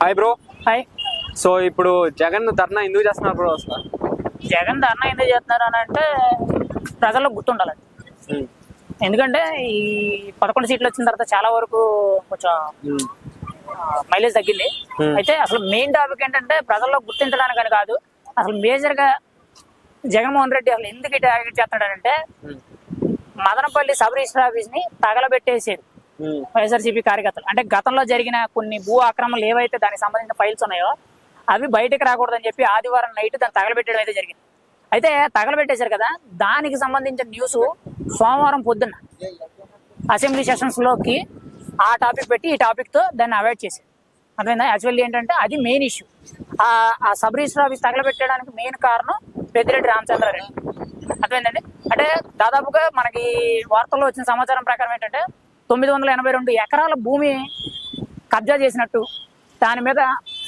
Hi bro. Hi. So ఇప్పుడు జగన్ ధర్నా ఎందుకు చేస్తున్నారు బ్రో? అసలు జగన్ ధర్నా ఎందుకు చేస్తున్నారు అని అంటే ప్రజల్లో గుర్తుండాలండి. ఎందుకంటే ఈ 11 సీట్లు వచ్చిన తర్వాత చాలా వరకు కొంచెం మైలేజ్ తగ్గింది. అయితే అసలు మెయిన్ టాపిక్ ఏంటంటే ప్రజల్లో గుర్తించడానికని కాదు, అసలు మేజర్ గా జగన్మోహన్ రెడ్డి అసలు ఎందుకు టార్గెట్ చేస్తున్నాడంటే మదనపల్లి సబ్ రిజిస్టర్ ఆఫీస్ ని తగలబెట్టేసేది వైఎస్ఆర్సీపీ కార్యకర్తలు. అంటే గతంలో జరిగిన కొన్ని భూ ఆక్రమణలు ఏవైతే దానికి సంబంధించిన ఫైల్స్ ఉన్నాయో అవి బయటకు రాకూడదని చెప్పి ఆదివారం నైట్ దాన్ని తగలబెట్టడం అయితే జరిగింది. అయితే తగలబెట్టేశారు కదా, దానికి సంబంధించిన న్యూస్ సోమవారం పొద్దున్న అసెంబ్లీ సెషన్స్ లోకి ఆ టాపిక్ పెట్టి ఈ టాపిక్ తో దాన్ని అవాయిడ్ చేశారు. అర్థమైందా? యాక్చువల్లీ ఏంటంటే అది మెయిన్ ఇష్యూ. ఆ సబ్ రిజిస్టర్ ఆఫీస్ తగలబెట్టడానికి మెయిన్ కారణం పెద్దిరెడ్డి రామచంద్రారెడ్డి. అర్థమైందండి? అంటే దాదాపుగా మనకి వార్తల్లో వచ్చిన సమాచారం ప్రకారం ఏంటంటే 982 ఎకరాల భూమి కబ్జా చేసినట్టు, దాని మీద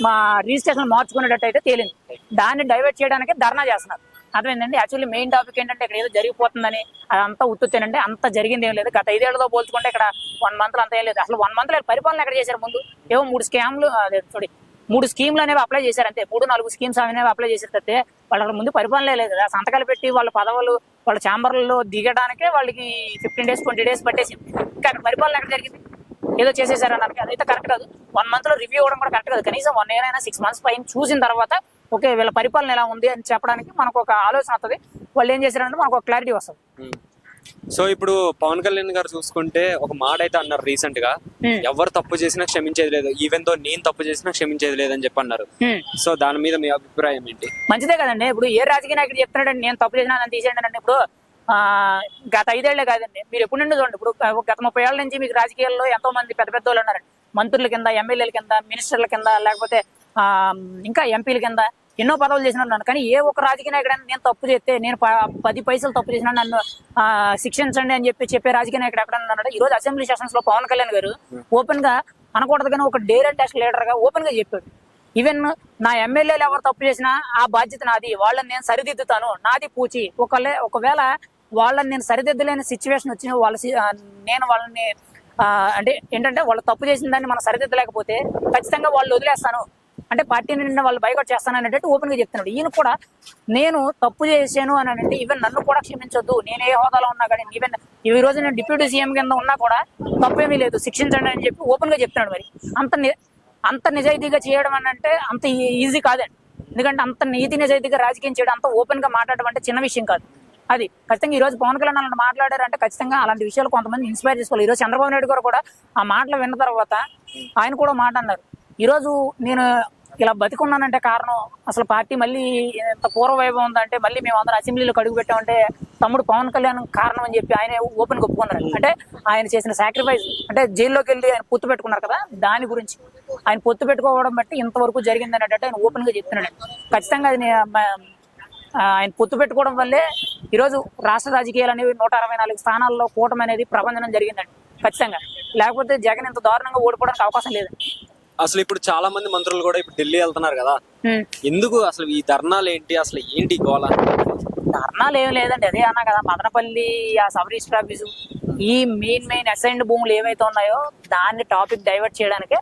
మా రిజిస్ట్రేషన్ మార్చుకునేటట్టు అయితే తేలింది. దాన్ని డైవర్ట్ చేయడానికి ధర్నా చేస్తున్నారు. అర్థమైందండి? యాక్చువల్లీ మెయిన్ టాపిక్ ఏంటంటే ఇక్కడ ఏదో జరిగిపోతుందని, అదంతా ఉత్తుతేనంటే అంత జరిగింది ఏం లేదు. గత 5 ఏళ్లతో పోల్చుకుంటే ఇక్కడ 1 month అంత ఏం లేదు. అసలు 1 month పరిపాలన ఎక్కడ చేశారు? ముందు ఏవో 3 స్కీమ్లు అనేవి అప్లై చేశారు అంతే. 3-4 స్కీమ్స్ అనేవి అప్లై చేశారు తప్పితే వాళ్ళకి ముందు పరిపాలన లేదు కదా. సంతకాలు పెట్టి వాళ్ళ పదవులు వాళ్ళ ఛాంబర్లలో దిగడానికే వాళ్ళకి 15 days 20 days పట్టేసింది. ఇంకా అక్కడ పరిపాలన ఎక్కడ జరిగింది? ఏదో చేసేసారు అన్నానికి అదైతే కరెక్ట్ కాదు. 1 month లో రివ్యూ అవ్వడం కూడా కరెక్ట్ కాదు. కనీసం 1 year అయినా 6 months పైన చూసిన తర్వాత ఓకే వీళ్ళ పరిపాలన ఎలా ఉంది అని చెప్పడానికి మనకు ఒక ఆలోచన వస్తుంది. వాళ్ళు ఏం చేశారంటే మనకు ఒక క్లారిటీ వస్తుంది. సో ఇప్పుడు పవన్ కళ్యాణ్ గారు చూసుకుంటే ఒక మాట అయితే అన్నారు రీసెంట్ గా, ఎవరు తప్పు చేసినా క్షమించేది లేదు, ఈవెన్ తో నేను తప్పు చేసినా క్షమించేది లేదని చెప్పి అన్నారు. సో దాని మీద మీ అభిప్రాయం ఏంటి? మంచిదే కదండి. ఇప్పుడు ఏ రాజకీయ నాయకుడు చెప్తున్నాడండి నేను తప్పు చేసినా నన్ను తీసేయండి అంటే? ఇప్పుడు గత 5 ఏళ్లే కాదండి, మీరు ఎప్పుడు నుండి చూడండి. ఇప్పుడు గత 30 ఏళ్ల నుంచి మీకు రాజకీయాల్లో ఎంతో మంది పెద్ద పెద్ద వాళ్ళు ఉన్నారండి. మంత్రుల కింద, ఎమ్మెల్యేల కింద, మినిస్టర్ల కింద, లేకపోతే ఇంకా ఎంపీల కింద ఎన్నో పదవులు చేసిన ఉన్నాను. కానీ ఏ ఒక్క రాజకీయ నాయకుడైనా నేను తప్పు చేస్తే, నేను 10 పైసలు తప్పు చేసినా నన్ను శిక్షించండి అని చెప్పే రాజకీయ నాయకుడు ఎక్కడన్నా ఉన్నాడు? ఈ రోజు అసెంబ్లీ సెషన్స్ లో పవన్ కళ్యాణ్ గారు ఓపెన్ గా అనకూడదు కానీ ఒక డేర్ అండ్ డస్ట్ లీడర్ గా ఓపెన్ గా చెప్పాడు. ఈవెన్ నా ఎమ్మెల్యేలు ఎవరు తప్పు చేసినా ఆ బాధ్యత నాది, వాళ్ళని నేను సరిదిద్దుతాను, నాది పూచి. ఒకవేళ వాళ్ళని నేను సరిదిద్దలేని సిచ్యువేషన్ వచ్చిన నేను వాళ్ళని అంటే ఏంటంటే వాళ్ళు తప్పు చేసిన దాన్ని మనం సరిదిద్దలేకపోతే ఖచ్చితంగా వాళ్ళు వదిలేస్తాను, అంటే పార్టీ నిండా వాళ్ళు బైకౌట్ చేస్తాను అనేటట్టు ఓపెన్ గా చెప్తున్నాడు. ఈయన కూడా నేను తప్పు చేశాను అని అంటే ఈవెన్ నన్ను కూడా క్షమించొద్దు, నేను ఏ హోదాలో ఉన్నా కానీ, ఈవెన్ ఈ రోజు నేను డిప్యూటీ సీఎం కింద ఉన్నా కూడా తప్పేమీ లేదు, శిక్షించండి అని చెప్పి ఓపెన్ గా చెప్తున్నాడు. మరి అంత నిజాయితీగా చేయడం అని అంటే అంత ఈజీ కాదండి. ఎందుకంటే అంత నీతి నిజాయితీగా రాజకీయం చేయడం, అంత ఓపెన్ గా మాట్లాడడం అంటే చిన్న విషయం కాదు. అది ఖచ్చితంగా ఈ రోజు పవన్ కళ్యాణ్ అలాంటి మాట్లాడారంటే ఖచ్చితంగా అలాంటి విషయాలు కొంతమంది ఇన్స్పైర్ చేసుకోవాలి. ఈ రోజు చంద్రబాబు నాయుడు గారు కూడా ఆ మాటలు విన్న తర్వాత ఆయన కూడా మాట అన్నారు. ఈ రోజు నేను ఇలా బతికున్నానంటే కారణం అసలు పార్టీ మళ్ళీ ఎంత పూర్వ వైభవం ఉందంటే మళ్ళీ మేము అందరం అసెంబ్లీలో అడుగు పెట్టామంటే తమ్ముడు పవన్ కళ్యాణ్ కారణం అని చెప్పి ఆయన ఓపెన్ గా ఒప్పుకున్నారు. అంటే ఆయన చేసిన సాక్రిఫైస్, అంటే జైల్లోకి వెళ్ళి ఆయన పొత్తు పెట్టుకున్నారు కదా, దాని గురించి ఆయన పొత్తు పెట్టుకోవడం బట్టి ఇంతవరకు జరిగింది అనేటట్టు ఆయన ఓపెన్ గా చెప్తున్నాడు. ఖచ్చితంగా అది ఆయన పొత్తు పెట్టుకోవడం వల్లే ఈరోజు రాష్ట్ర రాజకీయాలు అనేవి 164 స్థానాల్లో కూటమి అనేది ప్రపంచం జరిగిందండి. ఖచ్చితంగా లేకపోతే జగన్ ఇంత దారుణంగా ఓడిపోవడానికి అవకాశం లేదు. అసలు ఇప్పుడు చాలా మంది మంత్రులు కూడా ఇప్పుడు ఢిల్లీ వెళ్తున్నారు కదా, ఎందుకు అసలు ఈ ధర్నాలు ఏంటి, అసలు ఏంటి గోళ? ధర్నాలు ఏమి లేదండి, అదే అన్నా కదా, మదనపల్లి ఆ సబ్ రిజిస్టర్ ఆఫీసు ఈ మెయిన్ అసైన్డ్ భూములు ఏవైతే ఉన్నాయో దాన్ని టాపిక్ డైవర్ట్ చేయడానికే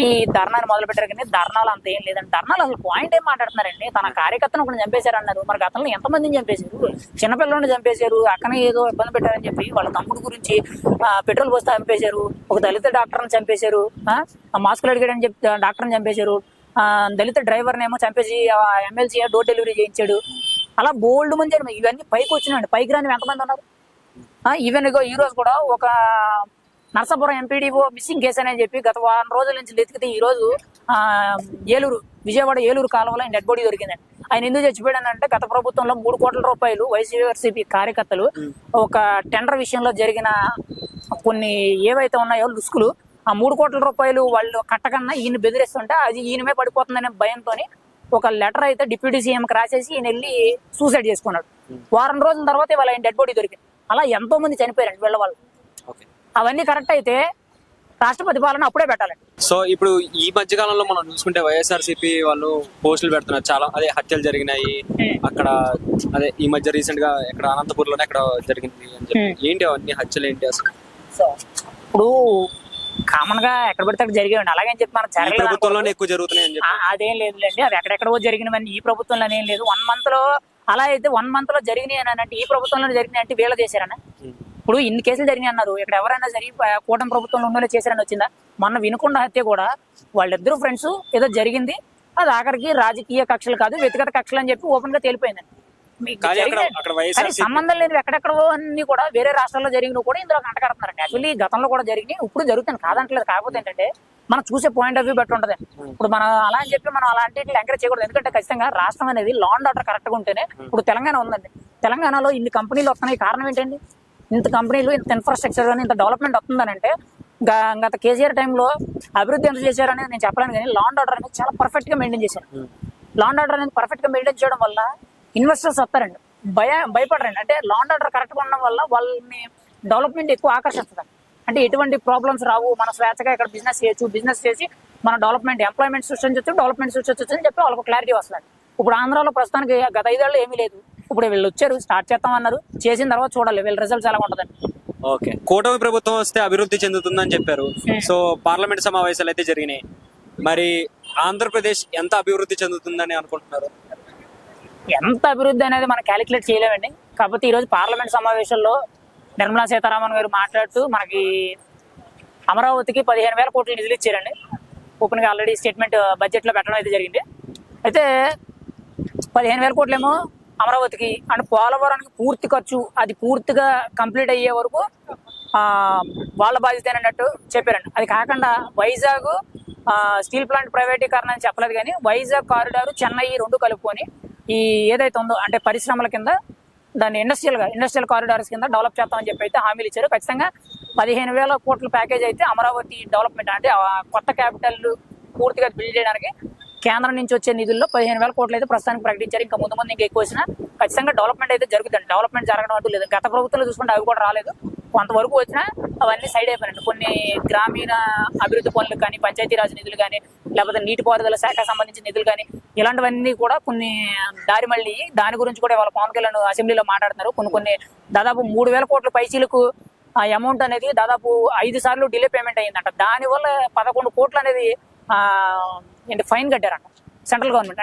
ఈ ధర్నాన్ని మొదలు పెట్టారు. కానీ ధర్నాలు అంత ఏం లేదండి. ధర్నాలు అసలు పాయింట్ ఏం మాట్లాడుతున్నారండి? తన కార్యకర్తను ఒకటి చంపేశారు అన్నారు. మరి గతంలో ఎంతమందిని చంపేశారు? చిన్నపిల్లల్ని చంపేశారు, అక్కనే ఏదో ఇబ్బంది పెట్టారని చెప్పి వాళ్ళ తమ్ముడు గురించి పెట్రోల్ పోస్తే చంపేశారు, ఒక దళిత డాక్టర్ని చంపేశారు, మాస్కులు అడిగాడని చెప్పి డాక్టర్ని చంపేశారు, దళిత డ్రైవర్ని ఏమో చంపేసి ఎమ్మెల్సీ డోర్ డెలివరీ చేయించాడు. అలా బోల్డ్ మంది ఇవన్నీ పైకి వచ్చినాయండి. పైకి రాని ఎంతమంది ఉన్నారు? ఈవెన్ ఈ రోజు కూడా ఒక నర్సాపురం ఎంపీడీఓ మిస్సింగ్ కేసు అని చెప్పి గత 1 రోజుల నుంచి వెతికితే ఈ రోజు విజయవాడ ఏలూరు కాలువలో డెడ్ బాడీ దొరికిందండి. ఆయన ఎందుకు చచ్చిపోయాడంటే గత ప్రభుత్వంలో 3 కోట్ల రూపాయలు వైఎస్ఆర్సీపీ కార్యకర్తలు ఒక టెండర్ విషయంలో జరిగిన కొన్ని ఏవైతే ఉన్నాయో లుసుకులు, ఆ 3 కోట్ల రూపాయలు వాళ్ళు కట్టకన్నా ఈయన బెదిరిస్తుంటే అది ఈయనమే పడిపోతుందనే భయంతో ఒక లెటర్ అయితే డిప్యూటీ సీఎంకి రాసేసి ఈయన వెళ్ళి సూసైడ్ చేసుకున్నాడు. 1 వారం రోజుల తర్వాత ఇవాళ ఆయన డెడ్ బాడీ దొరికింది. అలా ఎంతో మంది చనిపోయారండి వీళ్ళ వాళ్ళు. అవన్నీ కరెక్ట్ అయితే రాష్ట్రపతి పాలన అప్పుడే పెట్టాలండి. సో ఇప్పుడు ఈ మధ్య కాలంలో మనం చూసుకుంటే వైఎస్ఆర్సీపీ వాళ్ళు పోస్టులు పెడుతున్నారు, చాలా అదే హత్యలు జరిగినాయి అక్కడ, అదే ఈ మధ్య రీసెంట్ గా ఇక్కడ అనంతపూర్ లోనే అక్కడ జరిగింది అని చెప్పి. ఏంటి అవన్నీ హత్యలు ఏంటి అసలు? సో ఇప్పుడు కామన్ గా ఎక్కడ పడితే అక్కడ జరిగేవండి. అలాగని చెప్పి మనకు ఈ జరగలేదు ప్రభుత్వంలోనే ఎక్కువ జరుగుతున్నాయి అని చెప్పి. అదేం లేదులేండి. అది ఎక్కడెక్కడో జరిగినవన్నీ ఈ ప్రభుత్వంలో ఏం లేదు. 1 month లో అలా అయితే 1 month లో జరిగినాయి అని అంటే ఈ ప్రభుత్వంలో జరిగినాయి అంటే వీళ్ళు చేశారని. ఇప్పుడు ఇన్ని కేసులు జరిగినాయి అన్నారు. ఇక్కడ ఎవరైనా సరే కూటమి ప్రభుత్వంలో ఉన్నోళ్ళే చేశారని వచ్చిందా? మొన్న వినుకొండ హత్య కూడా వాళ్ళిద్దరు ఫ్రెండ్స్ ఏదో జరిగింది, అది ఆఖరికి రాజకీయ కక్షలు కాదు వ్యక్తిగత కక్షలు అని చెప్పి ఓపెన్ గా తేలిపోయిందండి. మీకు కానీ జరిగిన- అక్కడ కానీ వైఎస్ఆర్సీపీ సంబంధం లేని ఎక్కడెక్కడో అన్ని కూడా వేరే రాష్ట్రాల్లో జరిగినవి కూడా ఇందులో కంటకడుతున్నారండి. యాక్చువల్లీ గతంలో కూడా జరిగినాయి, ఇప్పుడు జరుగుతుంది కాదంటలేదు. కాకపోతే ఏంటంటే మనం చూసే పాయింట్ ఆఫ్ వ్యూ బట్టి ఉంటది. ఇప్పుడు మనం అలా అని చెప్పి మనం అలాంటి ఎంకరేజ్ చేయకూడదు. ఎందుకంటే ఖచ్చితంగా రాష్ట్రం అనేది లా అండ్ ఆర్డర్ కరెక్ట్ గా ఉంటేనే. ఇప్పుడు తెలంగాణ ఉందండి, తెలంగాణలో ఇన్ని కంపెనీలు వస్తున్నాయి, కారణం ఏంటండి? ఇంత కంపెనీలు, ఇంత ఇన్ఫ్రాస్ట్రక్చర్ కానీ ఇంత డెవలప్మెంట్ వస్తుందనంటే గత కేసీఆర్ టైంలో అభివృద్ధి ఎంత చేశారని నేను చెప్పలేను, కానీ లా అండ్ ఆర్డర్ అనేది చాలా పర్ఫెక్ట్ గా మెయింటైన్ చేశారు. లా అండ్ ఆర్డర్ అనేది పర్ఫెక్ట్ గా మెయింటైన్ చేయడం వల్ల ఇన్వెస్టర్స్ వస్తారండి, భయపడరండి. అంటే లా అండ్ ఆర్డర్ కరెక్ట్ గా ఉండడం వల్ల వాళ్ళని డెవలప్మెంట్ ఎక్కువ ఆకర్షిస్తుంది. అంటే ఎటువంటి ప్రాబ్లమ్స్ రావు, మన స్వేచ్ఛగా ఇక్కడ బిజినెస్ చేయొచ్చు, బిజినెస్ చేసి మన డెవలప్మెంట్ ఎంప్లాయ్మెంట్ సృష్టించవచ్చు, డెవలప్మెంట్ సృష్టించవచ్చు అని చెప్పి వాళ్ళకు క్లారిటీ వస్తుంది. ఇప్పుడు ఆంధ్రాలో ప్రస్తుతానికి గత 5 ఏళ్ళు ఏమీ లేదు. ఇప్పుడు వీళ్ళు వచ్చారు, స్టార్ట్ చేస్తామన్నారు, చేసిన తర్వాత చూడాలి వీళ్ళ రిజల్ట్స్ ఎలా ఉంటుందండి. ఓకే, కూటమి ప్రభుత్వం వస్తే అభివృద్ధి చెందుతుందని చెప్పారు. సో పార్లమెంట్ సమావేశాలు అయితే జరిగినాయి. మరి ఆంధ్రప్రదేశ్ ఎంత అభివృద్ధి చెందుతుందని అనుకుంటున్నారు? ఎంత అభివృద్ధి అనేది మనం క్యాలిక్యులేట్ చేయలేమండి. కాకపోతే ఈరోజు పార్లమెంట్ సమావేశంలో నిర్మలా సీతారామన్ గారు మాట్లాడుతూ మనకి అమరావతికి 15,000 కోట్లు నిధులు ఇచ్చారండి. ఓపెన్ గా ఆల్రెడీ స్టేట్మెంట్ బడ్జెట్ లో పెట్టడం అయితే జరిగింది. అయితే 15,000 కోట్లేమో అమరావతికి అండ్ పోలవరానికి పూర్తి ఖర్చు అది పూర్తిగా కంప్లీట్ అయ్యే వరకు వాళ్ళ బాధ్యత అన్నట్టు చెప్పారండి. అది కాకుండా వైజాగ్ స్టీల్ ప్లాంట్ ప్రైవేటీకరణ అని చెప్పలేదు, కానీ వైజాగ్ కారిడార్ చెన్నై 2 కలుపుకొని ఈ ఏదైతే ఉందో అంటే పరిశ్రమల కింద దాన్ని ఇండస్ట్రియల్ కారిడార్స్ కింద డెవలప్ చేస్తామని చెప్పి అయితే హామీలు ఇచ్చారు. ఖచ్చితంగా 15,000 కోట్ల ప్యాకేజ్ అయితే అమరావతి డెవలప్మెంట్ అంటే కొత్త క్యాపిటల్ పూర్తిగా బిల్డ్ చేయడానికి కేంద్రం నుంచి వచ్చే నిధుల్లో 15,000 కోట్లు అయితే ప్రస్తుతానికి ప్రకటించారు. ఇంకా ముందు ఇంకా ఎక్కువ వచ్చినా ఖచ్చితంగా డెవలప్మెంట్ అయితే జరుగుతుంది. డెవలప్మెంట్ జరగడం అంటూ లేదు. గత ప్రభుత్వంలో చూసుకుంటే అవి కూడా రాలేదు, కొంతవరకు వచ్చినా అవన్నీ సైడ్ అయిపోయినట్టు. కొన్ని గ్రామీణ అభివృద్ధి పనులు కానీ, పంచాయతీరాజ్ నిధులు కానీ, లేకపోతే నీటిపారుదల శాఖ సంబంధించిన నిధులు కానీ, ఇలాంటివన్నీ కూడా కొన్ని దారి మళ్ళీ దాని గురించి కూడా వాళ్ళ పవన్ కళ్యాణ్ అసెంబ్లీలో మాట్లాడుతున్నారు. కొన్ని దాదాపు 3,000 కోట్ల పైచీలకు ఆ అమౌంట్ అనేది దాదాపు 5 సార్లు డిలే పేమెంట్ అయ్యిందంట. దానివల్ల 11 కోట్లు అనేది ఫైన్ కట్టారంట సెంట్రల్ గవర్నమెంట్.